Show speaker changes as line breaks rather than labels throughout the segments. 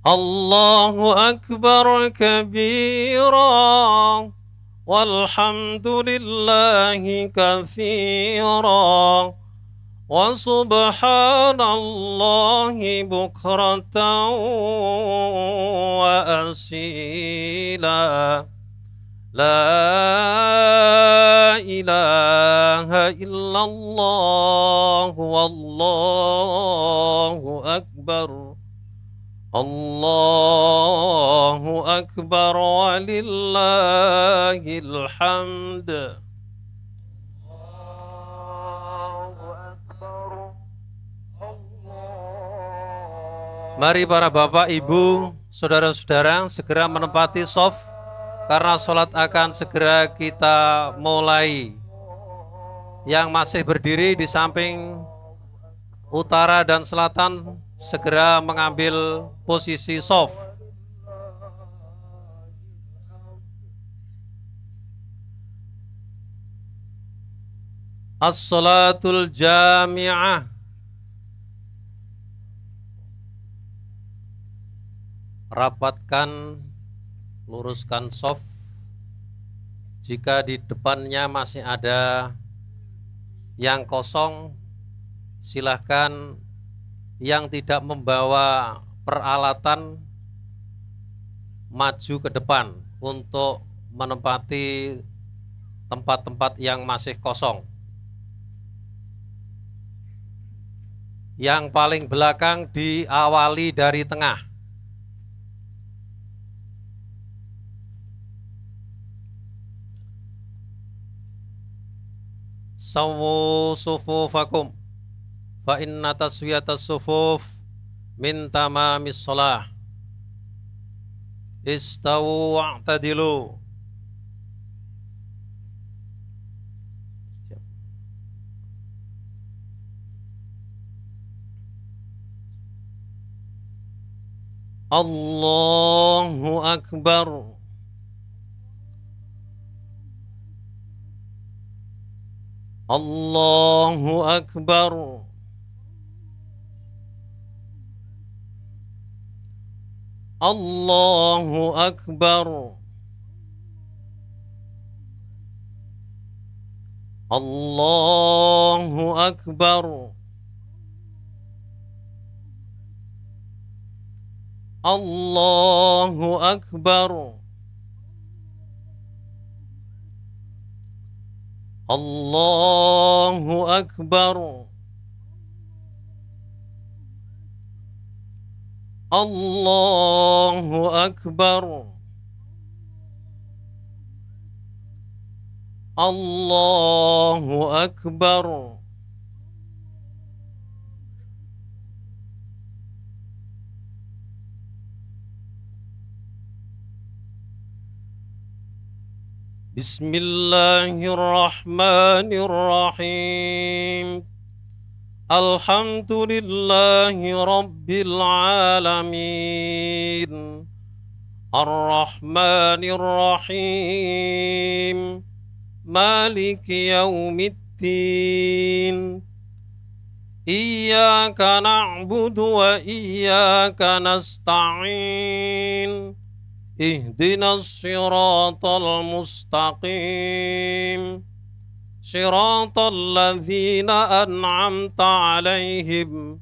الله أكبر كبيرا والحمد لله كثيرا وسبحان الله بكرة وأصيلا لا إله إلا الله والله أكبر الله أكبر ولله الحمد. Mari para bapak, ibu, saudara-saudara segera menempati shaf karena sholat akan segera kita mulai. Yang masih berdiri di samping utara dan selatan segera mengambil posisi shaf. As-salatul jami'ah. Rapatkan, luruskan shaf. Jika di depannya masih ada yang kosong, silahkan yang tidak membawa peralatan maju ke depan untuk menempati tempat-tempat yang masih kosong. Yang paling belakang diawali dari tengah. Sawwu sufufakum fa inna taswiyatas sufuf min tamamis shalah. Istawu wa'tadilu. Allahu akbar. Allahu akbar. Allahu akbar. Allahu akbar. Allahu akbar. Allahu akbar. Allahu akbar. Allahu akbar. Bismillahirrahmanirrahim. Alhamdulillahi rabbil alamin. Ar-Rahmanir-Rahim. Maliki yaumiddin. Iyyaka na'budu wa iyyaka nasta'in. Ihdinas siratal mustaqim. Siratal ladzina an'amta 'alaihim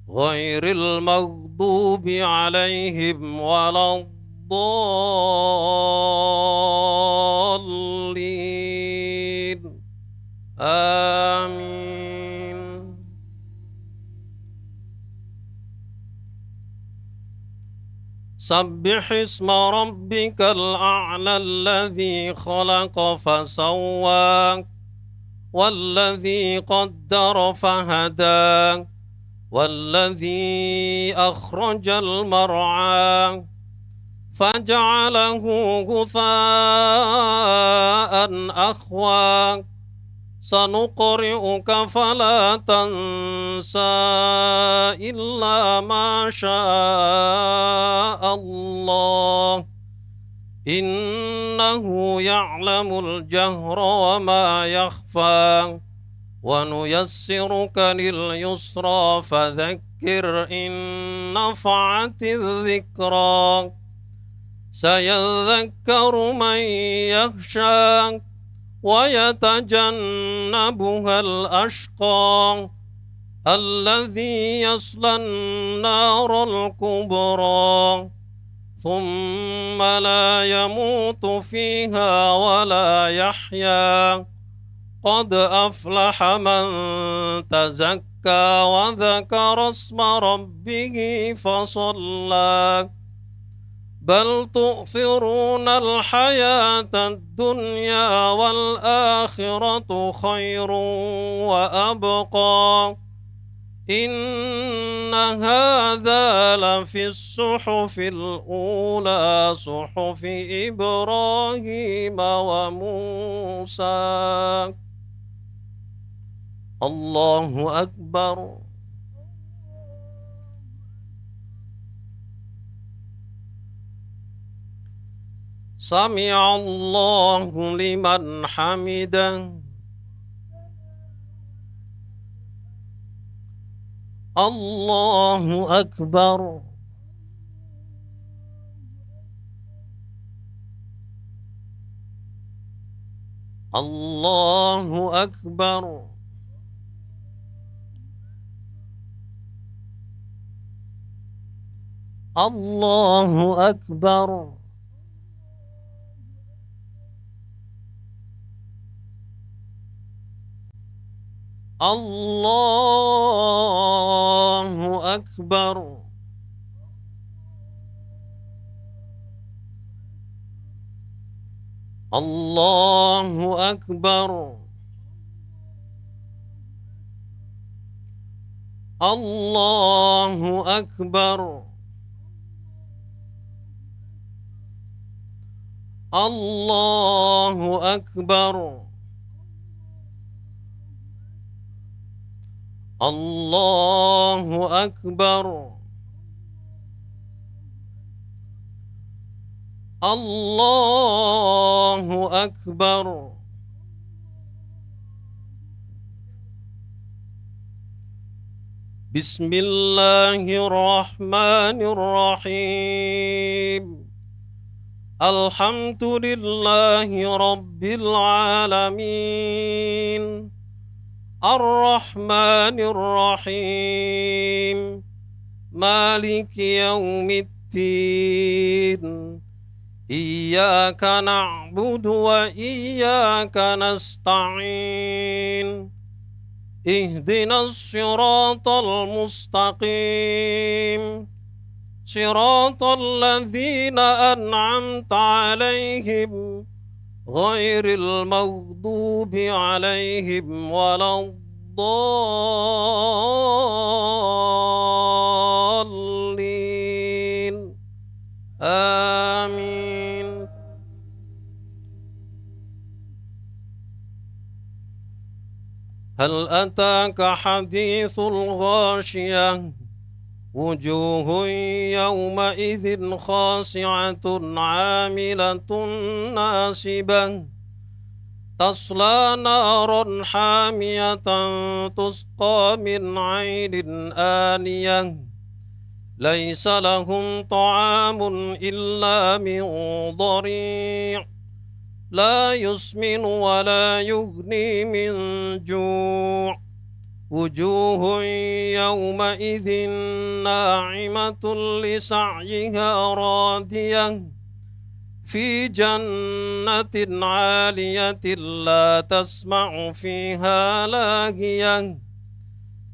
ghairil maghdubi 'alaihim waladdallin. Amin. Sabbih isma rabbikal a'la alladzi khalaqa fasawwa والذي قدر فهدى والذي أخرج المرعى فجعله غثاء أخوى سنقرئك فلا تنسى إلا ما شاء الله إنه يعلم الجهر وما يخفى ونيسرك لليسرى فذكر فذكر إن نفعت الذكرى سيذكر من يخشى ويتجنبها الأشقى الذي يصلى النار الكبرى ثم لا يموت فيها ولا يحيا قد أفلح من تزكى وذكر اسم ربه فصلى بل تؤثرون الحياة الدنيا والآخرة خير وأبقى إن هذا لفي الصحف الأولى صحف إبراهيم وموسى. الله أكبر. سمع الله لمن حمده. الله أكبر. الله أكبر. الله أكبر. الله أكبر. الله أكبر. الله أكبر. الله أكبر. الله أكبر. الله أكبر. بسم الله الرحمن الرحيم. الحمد لله رب العالمين الرحمن الرحيم مالك يوم الدين إياك نعبد وإياك نستعين اهدنا الصراط المستقيم صراط الذين أنعمت عليهم غير المغضوب عليهم ولا الضالين آمين. هل أتاك حديث الغاشية وجوه يومئذ خاشعة عاملة ناصبة تصلى نارا حامية تسقى من عين آنية ليس لهم طعام إلا من ضريع لا يسمن ولا يغني من جوع وجوه يومئذ ناعمة لسعيها راضية في جنة عالية لا تسمع فيها لاغية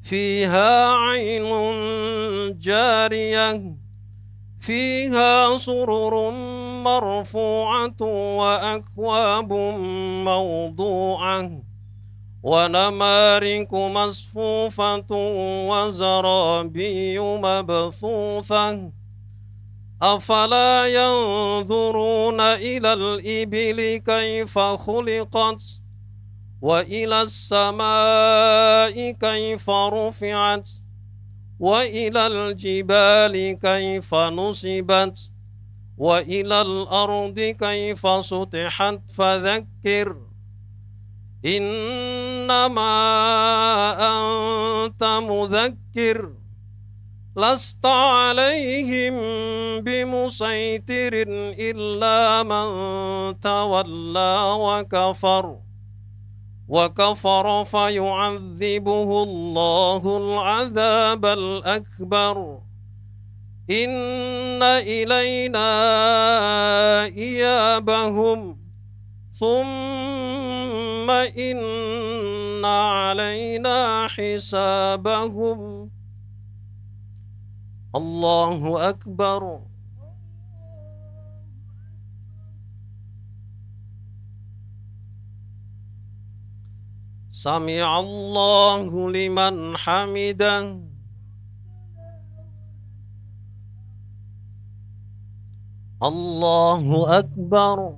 فيها عين جارية فيها سرر مرفوعة وأكواب موضوعة ونمارق مصفوفة وزرابي مبثوثة أفلا ينظرون إلى الإبل كيف خلقت وإلى السماء كيف رفعت وإلى الجبال كيف نصبت وإلى الأرض كيف سطحت فذكر إنما أنت مذكر لست عليهم بمسيطر إلا من تولى وكفر فيعذبه الله العذاب الأكبر إن إلينا إيابهم ثم إن علينا حسابهم الله أكبر سمع الله لمن حمده الله أكبر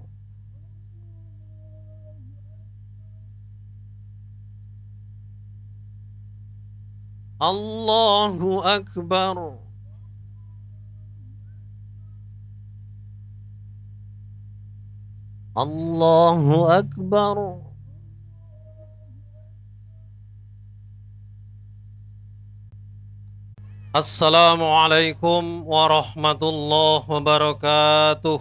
الله أكبر الله أكبر السلام عليكم ورحمة الله وبركاته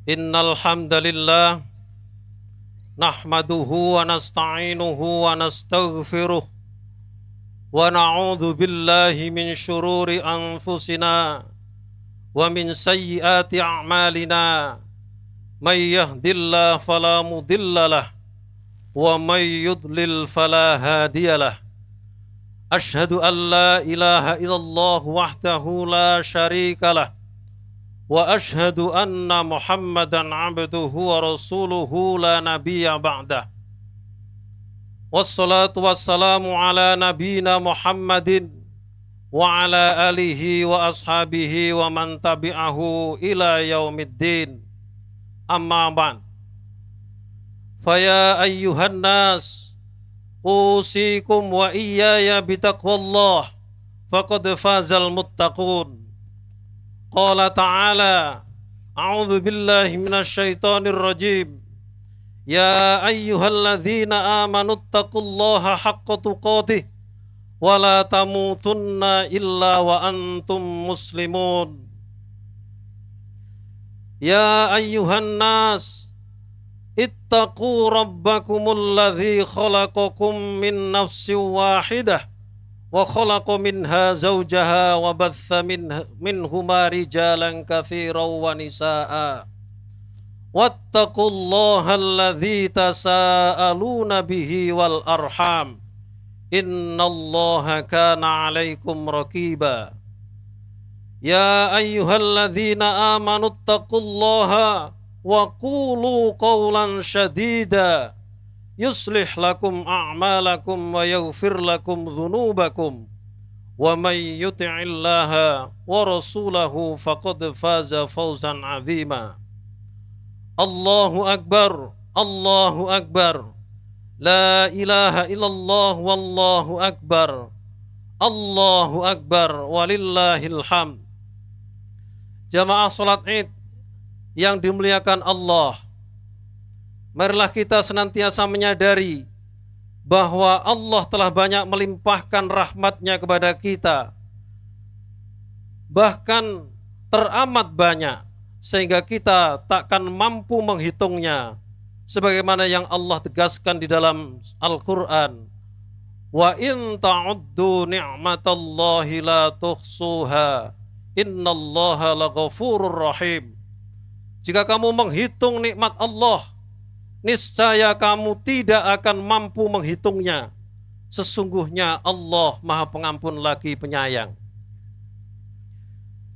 إن الحمد لله نحمده ونستعينه ونستغفره ونعوذ بالله من شرور أنفسنا ومن سيئات أعمالنا من يهد الله فلا مضل له ومن يضلل فلا هادي له أشهد أن لا إله إلا الله وحده لا شريك له وأشهد أن محمدا عبده ورسوله لا نبي بعده والصلاة والسلام على نبينا محمد وعلى آله وأصحابه ومن تبعه إلى يوم الدين أما بعد فيا أيها الناس أوصيكم وإياي بتقوى الله فقد فاز المتقون قال تعالى أعوذ بالله من الشيطان الرجيم يا أيها الذين آمنوا اتقوا الله حق تقاته ولا تموتن إلا وأنتم مسلمون يا أيها الناس اتقوا ربكم الذي خلقكم من نفس واحدة وخلق منها زوجها وبث منهما رجالا كثيرا ونساء واتقوا الله الذي تساءلون به والأرحام إن الله كان عليكم رقيبا يا أيها الذين آمنوا اتقوا الله وقولوا قولا شديدا يصلح لكم أعمالكم ويغفر لكم ذنوبكم ومن يطع الله ورسوله فقد فاز فوزا عظيما الله أكبر الله أكبر لا إله إلا الله والله أكبر الله أكبر ولله الحمد. Jamaah salat Id yang dimuliakan Allah, marilah kita senantiasa menyadari bahwa Allah telah banyak melimpahkan rahmat-Nya kepada kita, bahkan teramat banyak sehingga kita takkan mampu menghitungnya, sebagaimana yang Allah tegaskan di dalam Al-Quran, wa in ta'uddu ni'matallahi la tuhsuha innallaha laghafurur rahim. Jika kamu menghitung nikmat Allah, niscaya kamu tidak akan mampu menghitungnya. Sesungguhnya Allah Maha Pengampun lagi penyayang.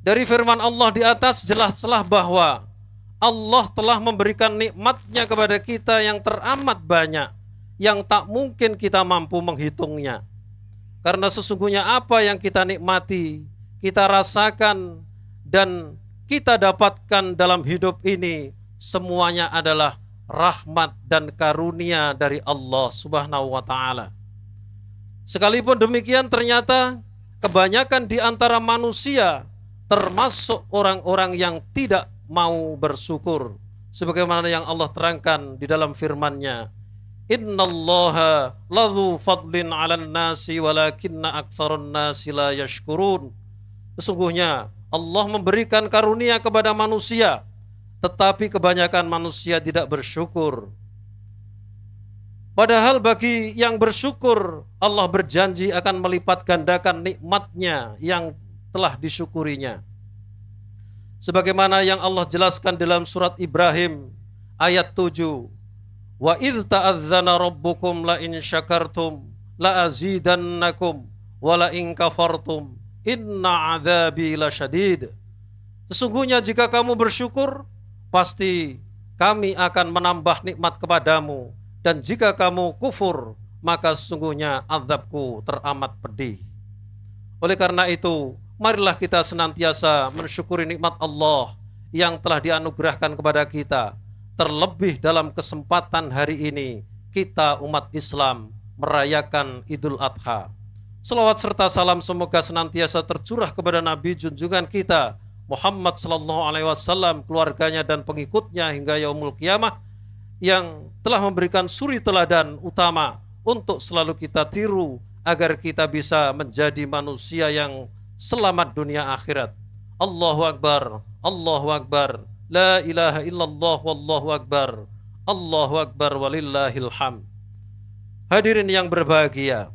Dari firman Allah di atas jelas-jelas bahwa Allah telah memberikan nikmat-Nya kepada kita yang teramat banyak, yang tak mungkin kita mampu menghitungnya. Karena sesungguhnya apa yang kita nikmati, kita rasakan, dan kita dapatkan dalam hidup ini semuanya adalah rahmat dan karunia dari Allah Subhanahu wa Ta'ala. Sekalipun demikian, ternyata kebanyakan di antara manusia, termasuk orang-orang yang tidak mau bersyukur, sebagaimana yang Allah terangkan di dalam firman-Nya, Innallaha ladzu fadlin 'alan nasi walakinna aktsarun nasi la yashkurun. Sesungguhnya Allah memberikan karunia kepada manusia, tetapi kebanyakan manusia tidak bersyukur. Padahal bagi yang bersyukur, Allah berjanji akan melipat gandakan nikmatnya yang telah disyukurinya. Sebagaimana yang Allah jelaskan dalam surat Ibrahim ayat 7. Wa idh ta'adzana rabbukum la in syakartum la azidannakum wa la in kafartum inna adzabi lasyadid. Sesungguhnya jika kamu bersyukur, pasti kami akan menambah nikmat kepadamu, dan jika kamu kufur, maka sesungguhnya azabku teramat pedih. Oleh karena itu, marilah kita senantiasa mensyukuri nikmat Allah yang telah dianugerahkan kepada kita. Terlebih dalam kesempatan hari ini, kita umat Islam merayakan Idul Adha. Selawat serta salam semoga senantiasa tercurah kepada Nabi junjungan kita Muhammad sallallahu alaihi wasallam, keluarganya dan pengikutnya hingga yaumul kiamah, yang telah memberikan suri teladan utama untuk selalu kita tiru agar kita bisa menjadi manusia yang selamat dunia akhirat. Allahu Akbar, Allahu Akbar, la ilaha illallah wallahu akbar, Allahu Akbar walillahil hamd. Hadirin yang berbahagia,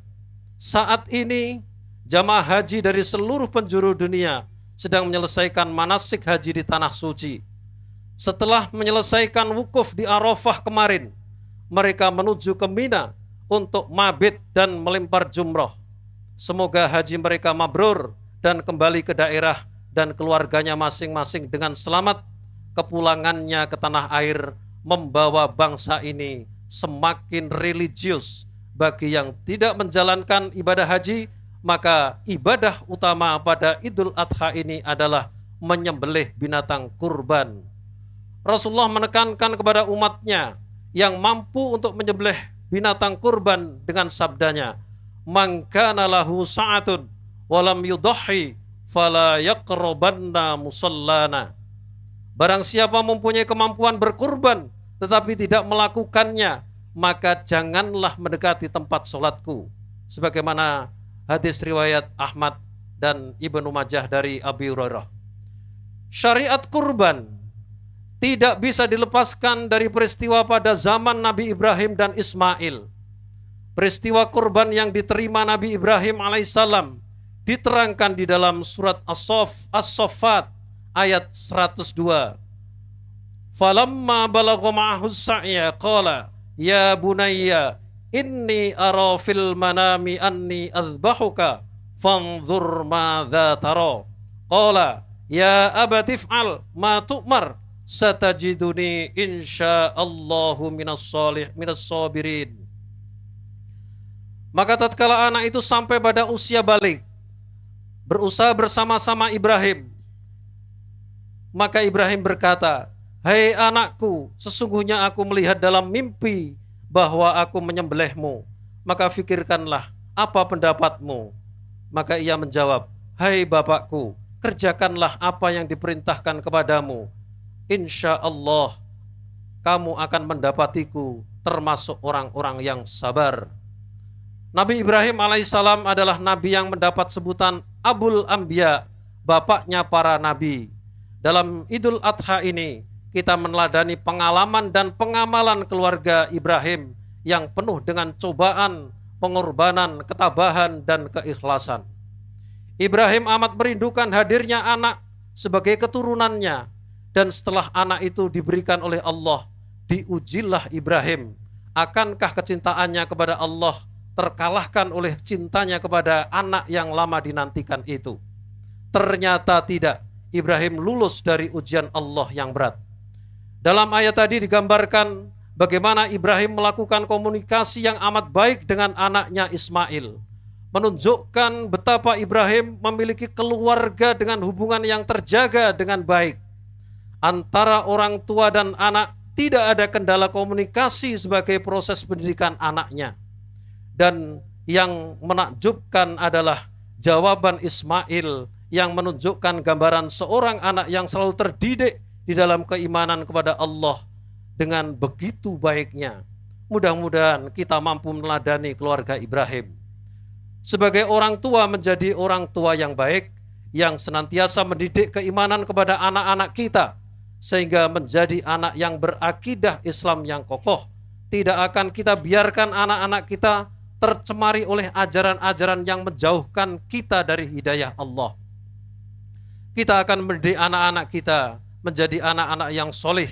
saat ini jamaah haji dari seluruh penjuru dunia sedang menyelesaikan manasik haji di tanah suci. Setelah menyelesaikan wukuf di Arafah kemarin, mereka menuju ke Mina untuk mabit dan melempar jumroh. Semoga haji mereka mabrur dan kembali ke daerah dan keluarganya masing-masing dengan selamat. Kepulangannya ke tanah air membawa bangsa ini semakin religius. Bagi yang tidak menjalankan ibadah haji, maka ibadah utama pada Idul Adha ini adalah menyembelih binatang kurban. Rasulullah menekankan kepada umatnya yang mampu untuk menyembelih binatang kurban dengan sabdanya, "Man kana lahu sa'atun wa lam yudhi fala yaqrabanna musallana." Barang siapa mempunyai kemampuan berkurban tetapi tidak melakukannya, maka janganlah mendekati tempat sholatku. Sebagaimana hadis riwayat Ahmad dan Ibnu Majah dari Abi Hurairah. Syariat kurban tidak bisa dilepaskan dari peristiwa pada zaman Nabi Ibrahim dan Ismail. Peristiwa kurban yang diterima Nabi Ibrahim alaihissalam diterangkan di dalam surat As-Saffat ayat 102. Falamma balagha ma'ahu sa'ya qala ya bunayya inni ara fil manami anni azbahuka fanzur madza tara. Qala ya abati if'al ma tu'mar satajiduni insyaallahu minas sabirin. Maka tatkala anak itu sampai pada usia balik, berusaha bersama-sama Ibrahim, maka Ibrahim berkata, "Hai anakku, sesungguhnya aku melihat dalam mimpi bahwa aku menyembelihmu. Maka fikirkanlah apa pendapatmu." Maka ia menjawab, "Hai bapakku, kerjakanlah apa yang diperintahkan kepadamu. Insya Allah kamu akan mendapatiku termasuk orang-orang yang sabar." Nabi Ibrahim alaihissalam adalah nabi yang mendapat sebutan Abul Anbiya, bapaknya para nabi. Dalam Idul Adha ini kita meneladani pengalaman dan pengamalan keluarga Ibrahim yang penuh dengan cobaan, pengorbanan, ketabahan, dan keikhlasan. Ibrahim amat merindukan hadirnya anak sebagai keturunannya, dan setelah anak itu diberikan oleh Allah, diujilah Ibrahim. Akankah kecintaannya kepada Allah terkalahkan oleh cintanya kepada anak yang lama dinantikan itu? Ternyata tidak. Ibrahim lulus dari ujian Allah yang berat. Dalam ayat tadi digambarkan bagaimana Ibrahim melakukan komunikasi yang amat baik dengan anaknya Ismail, menunjukkan betapa Ibrahim memiliki keluarga dengan hubungan yang terjaga dengan baik. Antara orang tua dan anak tidak ada kendala komunikasi sebagai proses pendidikan anaknya. Dan yang menakjubkan adalah jawaban Ismail yang menunjukkan gambaran seorang anak yang selalu terdidik di dalam keimanan kepada Allah dengan begitu baiknya. Mudah-mudahan kita mampu meneladani keluarga Ibrahim. Sebagai orang tua menjadi orang tua yang baik, yang senantiasa mendidik keimanan kepada anak-anak kita, sehingga menjadi anak yang berakidah Islam yang kokoh. Tidak akan kita biarkan anak-anak kita tercemari oleh ajaran-ajaran yang menjauhkan kita dari hidayah Allah. Kita akan mendidik anak-anak kita menjadi anak-anak yang soleh,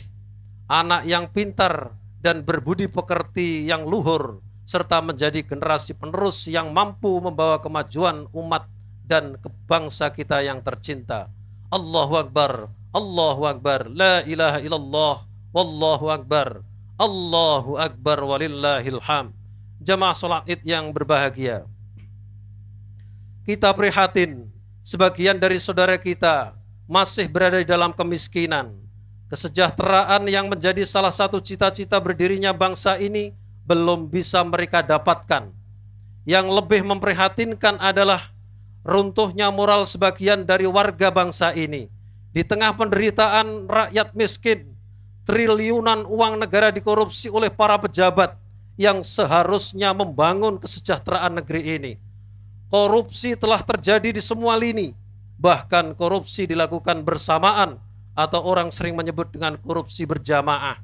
anak yang pintar dan berbudi pekerti yang luhur, serta menjadi generasi penerus yang mampu membawa kemajuan umat dan bangsa kita yang tercinta. Allahu Akbar, Allahu Akbar, la ilaha illallah, wallahu akbar, Allahu Akbar walillahil hamd. Jamaah sholat id yang berbahagia, kita prihatin sebagian dari saudara kita masih berada di dalam kemiskinan. Kesejahteraan yang menjadi salah satu cita-cita berdirinya bangsa ini belum bisa mereka dapatkan. Yang lebih memprihatinkan adalah runtuhnya moral sebagian dari warga bangsa ini. Di tengah penderitaan rakyat miskin, triliunan uang negara dikorupsi oleh para pejabat yang seharusnya membangun kesejahteraan negeri ini. Korupsi telah terjadi di semua lini, bahkan korupsi dilakukan bersamaan atau orang sering menyebut dengan korupsi berjamaah.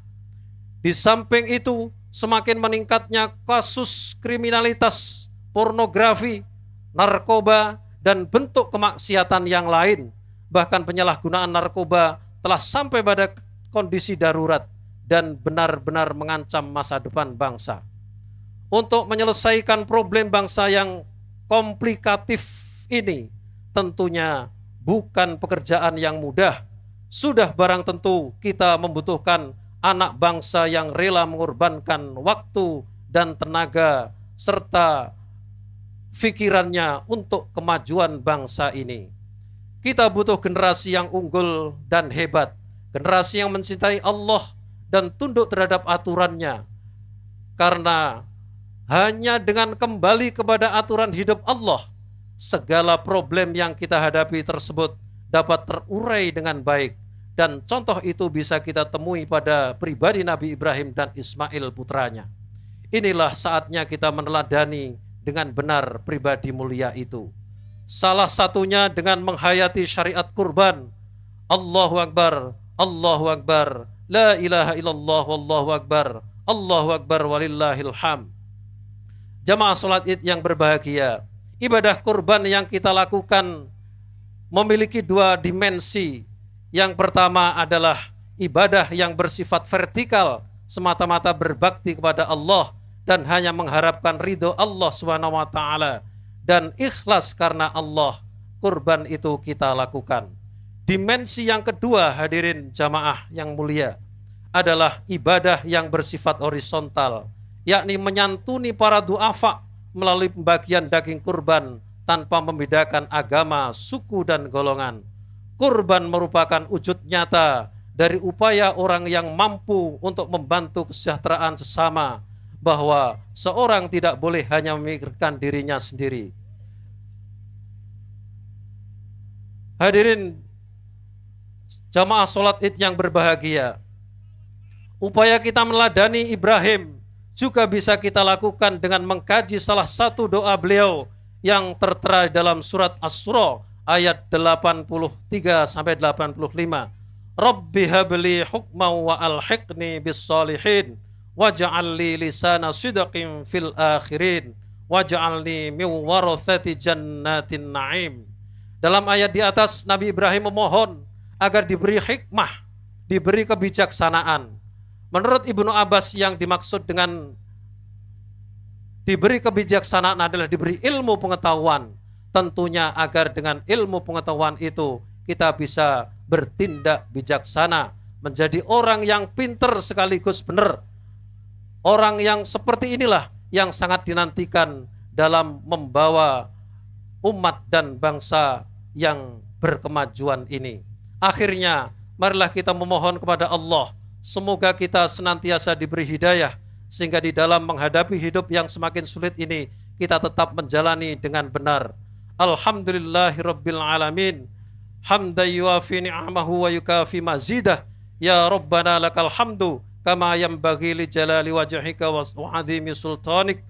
Di samping itu, semakin meningkatnya kasus kriminalitas, pornografi, narkoba, dan bentuk kemaksiatan yang lain. Bahkan penyalahgunaan narkoba telah sampai pada kondisi darurat dan benar-benar mengancam masa depan bangsa. Untuk menyelesaikan problem bangsa yang komplikatif ini tentunya bukan pekerjaan yang mudah. Sudah barang tentu kita membutuhkan anak bangsa yang rela mengorbankan waktu dan tenaga serta pikirannya untuk kemajuan bangsa ini. Kita butuh generasi yang unggul dan hebat, generasi yang mencintai Allah dan tunduk terhadap aturannya. Karena hanya dengan kembali kepada aturan hidup Allah, segala problem yang kita hadapi tersebut dapat terurai dengan baik. Dan contoh itu bisa kita temui pada pribadi Nabi Ibrahim dan Ismail putranya. Inilah saatnya kita meneladani dengan benar pribadi mulia itu. Salah satunya dengan menghayati syariat kurban. Allahu Akbar, Allahu Akbar, la ilaha illallah, wallahu akbar, Allahu Akbar walillahil hamd. Jamaah sholat id yang berbahagia, ibadah kurban yang kita lakukan memiliki dua dimensi. Yang pertama adalah ibadah yang bersifat vertikal, semata-mata berbakti kepada Allah dan hanya mengharapkan ridho Allah SWT dan ikhlas karena Allah. Kurban itu kita lakukan. Dimensi yang kedua, hadirin jamaah yang mulia, adalah ibadah yang bersifat horizontal, yakni menyantuni para duafa melalui pembagian daging kurban tanpa membedakan agama, suku, dan golongan. Kurban merupakan wujud nyata dari upaya orang yang mampu untuk membantu kesejahteraan sesama, bahwa seorang tidak boleh hanya memikirkan dirinya sendiri. Hadirin jamaah sholat id yang berbahagia, upaya kita meneladani Ibrahim juga bisa kita lakukan dengan mengkaji salah satu doa beliau yang tertera dalam surat Asy-Syura ayat 83 sampai 85. Rabbi habli hukman wa alhiqni bis salihin waj'al li lisana sidqin fil akhirin waj'alni min warathati jannatin na'im. Dalam ayat di atas, Nabi Ibrahim memohon agar diberi hikmah, diberi kebijaksanaan. Menurut Ibnu Abbas, yang dimaksud dengan diberi kebijaksanaan adalah diberi ilmu pengetahuan. Tentunya agar dengan ilmu pengetahuan itu kita bisa bertindak bijaksana, menjadi orang yang pinter sekaligus benar. Orang yang seperti inilah yang sangat dinantikan dalam membawa umat dan bangsa yang berkemajuan ini. Akhirnya, marilah kita memohon kepada Allah, semoga kita senantiasa diberi hidayah, sehingga di dalam menghadapi hidup yang semakin sulit ini, kita tetap menjalani dengan benar. Alhamdulillahirabbil alamin, hamdan yuafi ni'amahu wa yukafi mazidah. Ya Rabbana lakal hamdu kama yanbaghi li jalali wajhika wa 'azimi sultanik.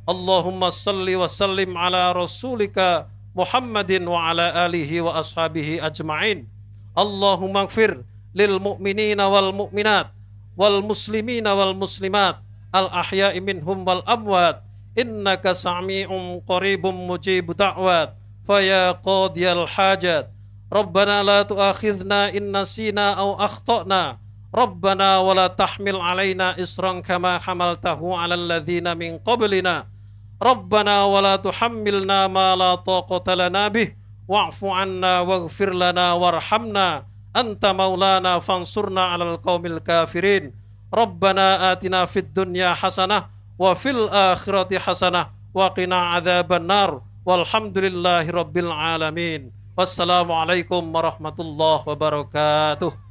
Allahumma salli wa sallim ala rasulika Muhammadin wa ala alihi wa ashabihi ajma'in. Allahumma ighfir lil mu'minina wal mu'minat wal muslimina wal muslimat al ahya'i minhum wal amwat, innaka sami'un qaribun mujibud da'wat, fa ya qadiyal hajat. Rabbana la tu'akhidhna in nasina aw akhtana. Rabbana wa la tahmil alaina isran kama hamaltahu 'alal ladzina min qablina. Rabbana wa la tuhammilna ma la taqata lana bih, wa'fu 'anna waghfir lana warhamna anta maulana fansurna 'alal qaumil kafirin. Rabbana atina fid dunya hasanah wa fil akhirati hasanah wa qina adzaban nar. Walhamdulillahi rabbil alamin. Wassalamualaikum warahmatullahi wabarakatuh.